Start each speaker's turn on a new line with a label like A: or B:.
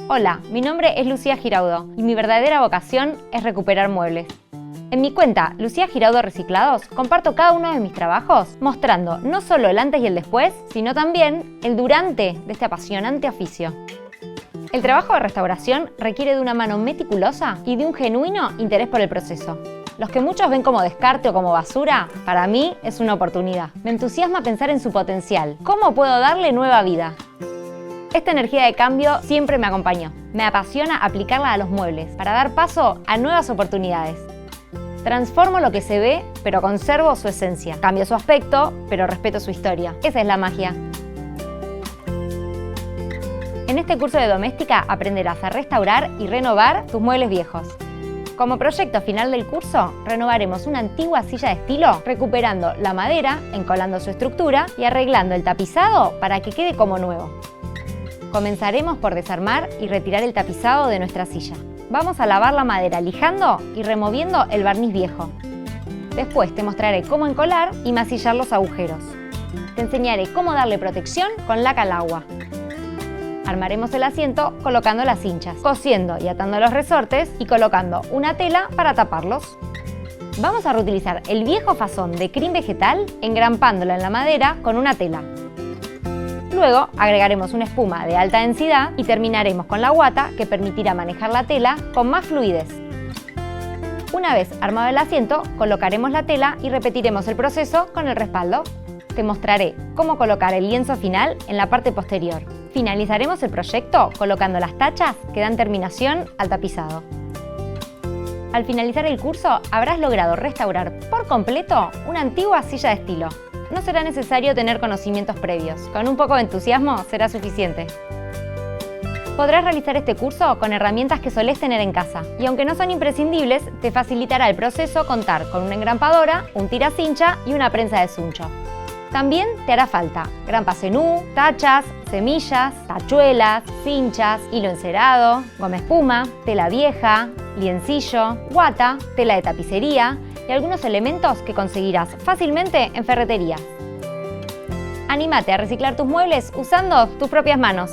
A: Hola, mi nombre es Lucía Giraudo y mi verdadera vocación es recuperar muebles. En mi cuenta, Lucía Giraudo Reciclados, comparto cada uno de mis trabajos mostrando no solo el antes y el después, sino también el durante de este apasionante oficio. El trabajo de restauración requiere de una mano meticulosa y de un genuino interés por el proceso. Los que muchos ven como descarte o como basura, para mí es una oportunidad. Me entusiasma pensar en su potencial. ¿Cómo puedo darle nueva vida? Esta energía de cambio siempre me acompañó. Me apasiona aplicarla a los muebles para dar paso a nuevas oportunidades. Transformo lo que se ve, pero conservo su esencia. Cambio su aspecto, pero respeto su historia. Esa es la magia. En este curso de doméstica aprenderás a restaurar y renovar tus muebles viejos. Como proyecto final del curso, renovaremos una antigua silla de estilo, recuperando la madera, encolando su estructura y arreglando el tapizado para que quede como nuevo. Comenzaremos por desarmar y retirar el tapizado de nuestra silla. Vamos a lavar la madera lijando y removiendo el barniz viejo. Después te mostraré cómo encolar y masillar los agujeros. Te enseñaré cómo darle protección con laca al agua. Armaremos el asiento colocando las cinchas, cosiendo y atando los resortes y colocando una tela para taparlos. Vamos a reutilizar el viejo fasón de crin vegetal engrampándolo en la madera con una tela. Luego agregaremos una espuma de alta densidad y terminaremos con la guata que permitirá manejar la tela con más fluidez. Una vez armado el asiento, colocaremos la tela y repetiremos el proceso con el respaldo. Te mostraré cómo colocar el lienzo final en la parte posterior. Finalizaremos el proyecto colocando las tachas que dan terminación al tapizado. Al finalizar el curso, habrás logrado restaurar por completo una antigua silla de estilo. No será necesario tener conocimientos previos. Con un poco de entusiasmo será suficiente. Podrás realizar este curso con herramientas que solés tener en casa. Y aunque no son imprescindibles, te facilitará el proceso contar con una engrampadora, un tiracincha y una prensa de suncho. También te hará falta grampa cenú, tachas, semillas, tachuelas, cinchas, hilo encerado, goma espuma, tela vieja, liencillo, guata, tela de tapicería y algunos elementos que conseguirás fácilmente en ferreterías. Anímate a reciclar tus muebles usando tus propias manos.